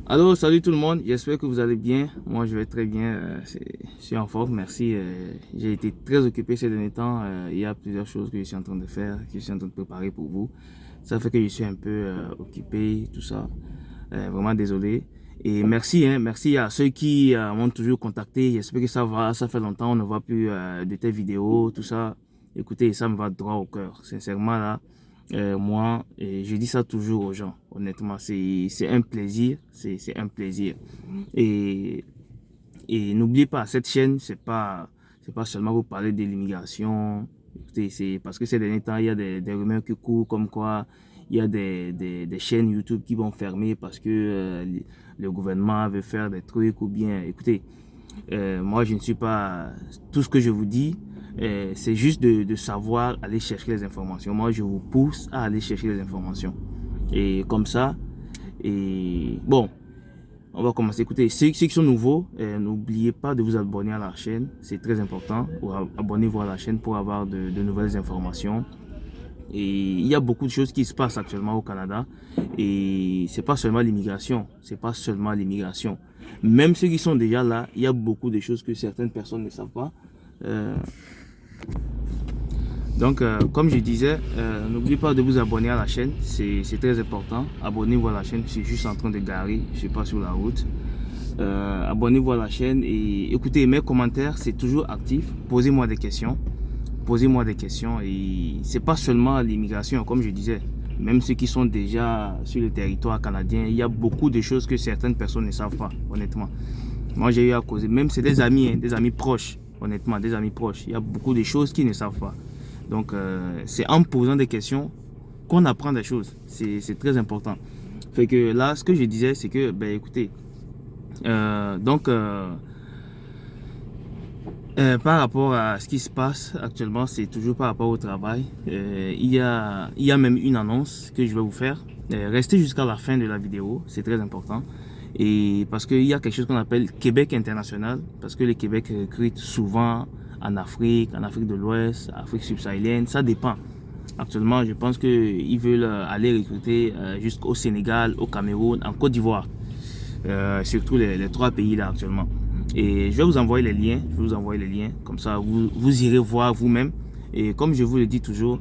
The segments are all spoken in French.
Alors, salut tout le monde, j'espère que vous allez bien. Moi, je vais très bien, je suis en forme, merci. J'ai été très occupé ces derniers temps. Il y a plusieurs choses que je suis en train de faire, que je suis en train de préparer pour vous. Ça fait que je suis un peu occupé, tout ça. Vraiment désolé. Et merci, merci à ceux qui m'ont toujours contacté. J'espère que ça va, ça fait longtemps, on ne voit plus de tes vidéos, tout ça. Écoutez, ça me va droit au cœur. Sincèrement, là, moi, et je dis ça toujours aux gens, honnêtement, c'est un plaisir, c'est un plaisir. Et, et n'oubliez pas, cette chaîne, c'est pas seulement pour parler de l'immigration. Écoutez, c'est parce que ces derniers temps, il y a des rumeurs qui courent comme quoi il y a des chaînes YouTube qui vont fermer parce que le gouvernement veut faire des trucs ou bien, écoutez, moi, je ne suis pas... Tout ce que je vous dis, c'est juste de savoir aller chercher les informations. Moi, je vous pousse à aller chercher les informations. Et comme ça, et bon, on va commencer. Écoutez, ceux qui sont nouveaux, n'oubliez pas de vous abonner à la chaîne. C'est très important. Abonnez-vous à la chaîne pour avoir de nouvelles informations. Et il y a beaucoup de choses qui se passent actuellement au Canada. Et c'est pas seulement l'immigration. C'est pas seulement l'immigration. Même ceux qui sont déjà là, il y a beaucoup de choses que certaines personnes ne savent pas. Euh, comme je disais, n'oubliez pas de vous abonner à la chaîne. C'est très important. Abonnez-vous à la chaîne. Je suis juste en train de garer. Je suis pas sur la route. Abonnez-vous à la chaîne et écoutez, mes commentaires, c'est toujours actif. Posez-moi des questions. Posez-moi des questions et c'est pas seulement l'immigration, comme je disais. Même ceux qui sont déjà sur le territoire canadien, il y a beaucoup de choses que certaines personnes ne savent pas, honnêtement. Moi, j'ai eu à causer, même c'est des amis proches, honnêtement, des amis proches. Il y a beaucoup de choses qu'ils ne savent pas. Donc, c'est en posant des questions qu'on apprend des choses. C'est très important. Fait que là, ce que je disais, c'est que, ben écoutez, euh, donc, euh, par rapport à ce qui se passe actuellement, c'est toujours par rapport au travail. Il y a même une annonce que je vais vous faire. Restez jusqu'à la fin de la vidéo, c'est très important. Et parce qu'il y a quelque chose qu'on appelle Québec international, parce que le Québec recrute souvent en Afrique de l'Ouest, Afrique subsaharienne, ça dépend. Actuellement, je pense qu'ils veulent aller recruter jusqu'au Sénégal, au Cameroun, en Côte d'Ivoire. Surtout les trois pays là actuellement. Et je vais vous envoyer les liens, comme ça vous irez voir vous-même. Et comme je vous le dis toujours,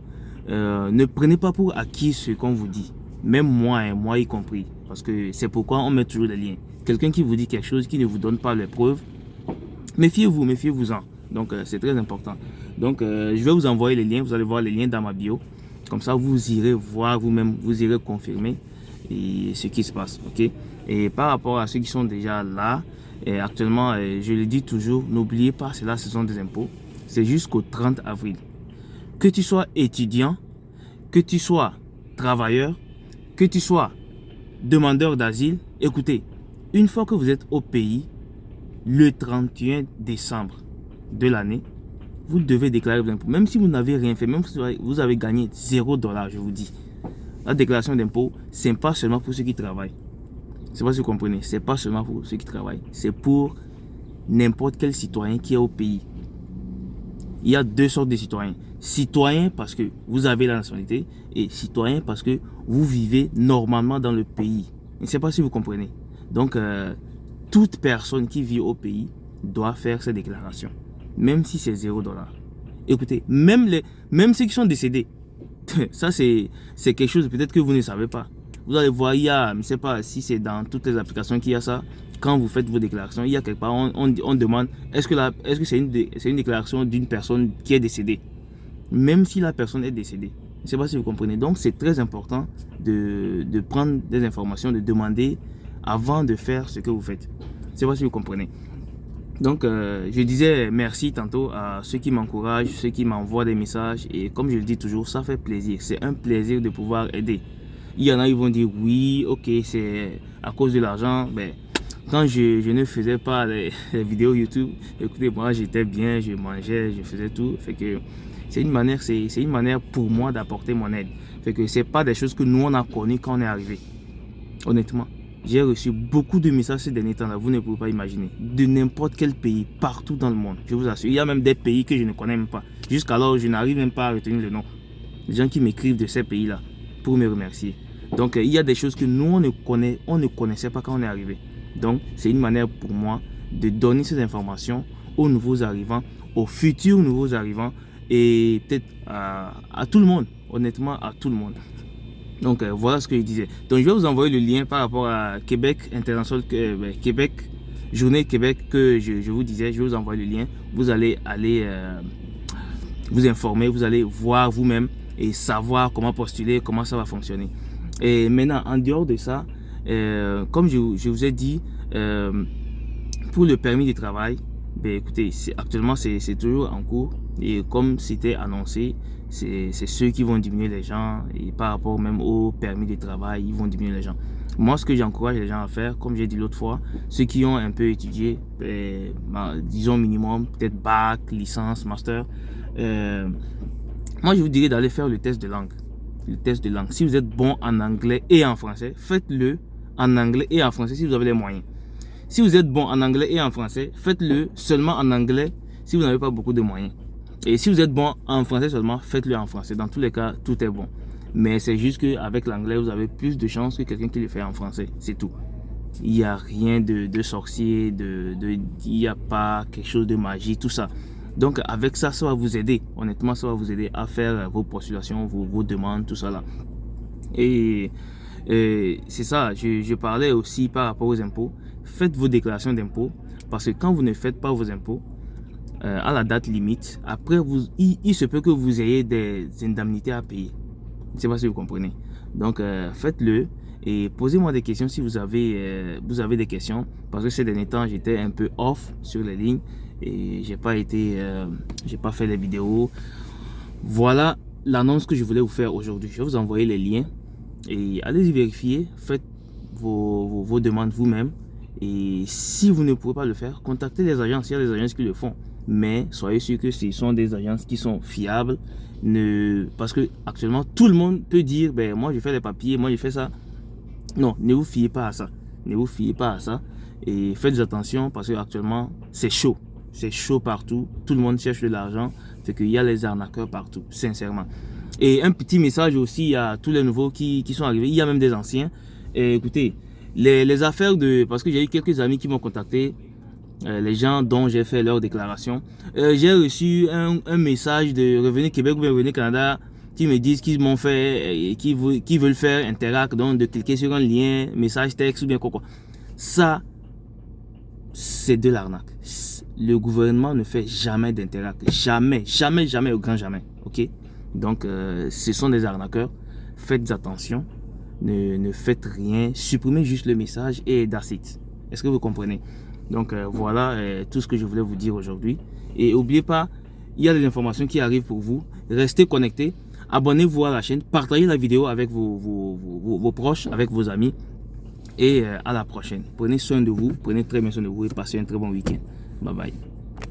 ne prenez pas pour acquis ce qu'on vous dit, même moi, hein, moi y compris, parce que c'est pourquoi on met toujours les liens. Quelqu'un qui vous dit quelque chose, qui ne vous donne pas les preuves, méfiez-vous, méfiez-vous-en. Donc c'est très important. Donc je vais vous envoyer les liens, vous allez voir les liens dans ma bio, comme ça vous irez voir vous-même, vous irez confirmer et ce qui se passe, ok? Et par rapport à ceux qui sont déjà là, et actuellement, je le dis toujours, n'oubliez pas, c'est la saison des impôts. C'est jusqu'au 30 avril. Que tu sois étudiant, que tu sois travailleur, que tu sois demandeur d'asile, écoutez, une fois que vous êtes au pays, le 31 décembre de l'année, vous devez déclarer vos impôts. Même si vous n'avez rien fait, même si vous avez gagné 0 $, je vous dis. La déclaration d'impôt, c'est pas seulement pour ceux qui travaillent. C'est pas si vous comprenez. C'est pas seulement pour ceux qui travaillent. C'est pour n'importe quel citoyen qui est au pays. Il y a deux sortes de citoyens. Citoyens parce que vous avez la nationalité et citoyens parce que vous vivez normalement dans le pays. Je ne sais pas si vous comprenez. Donc, toute personne qui vit au pays doit faire cette déclaration. Même si c'est 0 $. Écoutez, même ceux qui sont décédés, ça c'est quelque chose peut-être que vous ne savez pas. Vous allez voir, il y a, je ne sais pas si c'est dans toutes les applications qu'il y a ça. Quand vous faites vos déclarations, il y a quelque part, on demande, est-ce que c'est une déclaration d'une personne qui est décédée? Même si la personne est décédée. Je ne sais pas si vous comprenez. Donc, c'est très important de prendre des informations, de demander avant de faire ce que vous faites. Je ne sais pas si vous comprenez. Donc, je disais merci tantôt à ceux qui m'encouragent, ceux qui m'envoient des messages. Et comme je le dis toujours, ça fait plaisir. C'est un plaisir de pouvoir aider. Il y en a, ils vont dire oui, ok, c'est à cause de l'argent. Ben, quand je ne faisais pas les vidéos YouTube, écoutez, moi j'étais bien, je mangeais, je faisais tout. Fait que c'est une manière pour moi d'apporter mon aide. Fait que c'est pas des choses que nous on a connues quand on est arrivé. Honnêtement, j'ai reçu beaucoup de messages ces derniers temps là, vous ne pouvez pas imaginer. De n'importe quel pays, partout dans le monde, je vous assure. Il y a même des pays que je ne connais même pas. Jusqu'alors, je n'arrive même pas à retenir le nom. Les gens qui m'écrivent de ces pays là pour me remercier. Donc, il y a des choses que nous, on ne connaissait pas quand on est arrivé. Donc, c'est une manière pour moi de donner ces informations aux nouveaux arrivants, aux futurs nouveaux arrivants et peut-être à tout le monde, honnêtement, à tout le monde. Donc, voilà ce que je disais. Donc, je vais vous envoyer le lien par rapport à Québec International, Québec, Journée Québec que je vous disais. Je vais vous envoyer le lien. Vous allez aller vous informer, vous allez voir vous-même et savoir comment postuler, comment ça va fonctionner. Et maintenant, en dehors de ça, comme je vous ai dit, pour le permis de travail, ben, écoutez, actuellement c'est toujours en cours et comme c'était annoncé, c'est ceux qui vont diminuer les gens et par rapport même au permis de travail, ils vont diminuer les gens. Moi, ce que j'encourage les gens à faire, comme j'ai dit l'autre fois, ceux qui ont un peu étudié, disons minimum, peut-être bac, licence, master, moi je vous dirais d'aller faire le test de langue. Le test de langue. Si vous êtes bon en anglais et en français, faites-le en anglais et en français si vous avez les moyens. Si vous êtes bon en anglais et en français, faites-le seulement en anglais si vous n'avez pas beaucoup de moyens. Et si vous êtes bon en français seulement, faites-le en français. Dans tous les cas, tout est bon. Mais c'est juste qu'avec l'anglais, vous avez plus de chances que quelqu'un qui le fait en français. C'est tout. Il n'y a rien de sorcier, il n'y a pas quelque chose de magie, tout ça. Donc avec ça, ça va vous aider. Honnêtement, ça va vous aider à faire vos postulations, vos demandes, tout ça là. Et c'est ça, je parlais aussi par rapport aux impôts. Faites vos déclarations d'impôts parce que quand vous ne faites pas vos impôts à la date limite, après il se peut que vous ayez des indemnités à payer. Je ne sais pas si vous comprenez. Donc faites-le et posez-moi des questions si vous avez des questions parce que ces derniers temps j'étais un peu off sur les lignes et j'ai pas fait les vidéos. Voilà l'annonce que je voulais vous faire aujourd'hui. Je vais vous envoyer les liens et allez-y vérifier, faites vos demandes vous-même. Et si vous ne pouvez pas le faire, contactez les agences. Il y a des agences qui le font. Mais soyez sûr que ce sont des agences qui sont fiables. Parce que actuellement, tout le monde peut dire, ben, moi je fais les papiers, moi je fais ça. Non, ne vous fiez pas à ça. Ne vous fiez pas à ça. Et faites attention parce que actuellement, c'est chaud. C'est chaud partout. Tout le monde cherche de l'argent. Fait qu'il y a les arnaqueurs partout, sincèrement. Et un petit message aussi à tous les nouveaux qui sont arrivés. Il y a même des anciens. Et écoutez, les affaires parce que j'ai eu quelques amis qui m'ont contacté, les gens dont j'ai fait leur déclaration. J'ai reçu un message de Revenu Québec ou Revenu Canada qui me disent qu'ils m'ont fait, qui veulent faire Interac, donc de cliquer sur un lien, message texte ou bien quoi. Ça, c'est de l'arnaque. Le gouvernement ne fait jamais d'Interac. Jamais, jamais, jamais, au grand jamais. Ok? Donc, ce sont des arnaqueurs. Faites attention. Ne faites rien. Supprimez juste le message et that's it. Est-ce que vous comprenez? Donc, voilà tout ce que je voulais vous dire aujourd'hui. Et n'oubliez pas, il y a des informations qui arrivent pour vous. Restez connectés. Abonnez-vous à la chaîne. Partagez la vidéo avec vos proches, avec vos amis. Et à la prochaine. Prenez soin de vous. Prenez très bien soin de vous et passez un très bon week-end. Bye bye.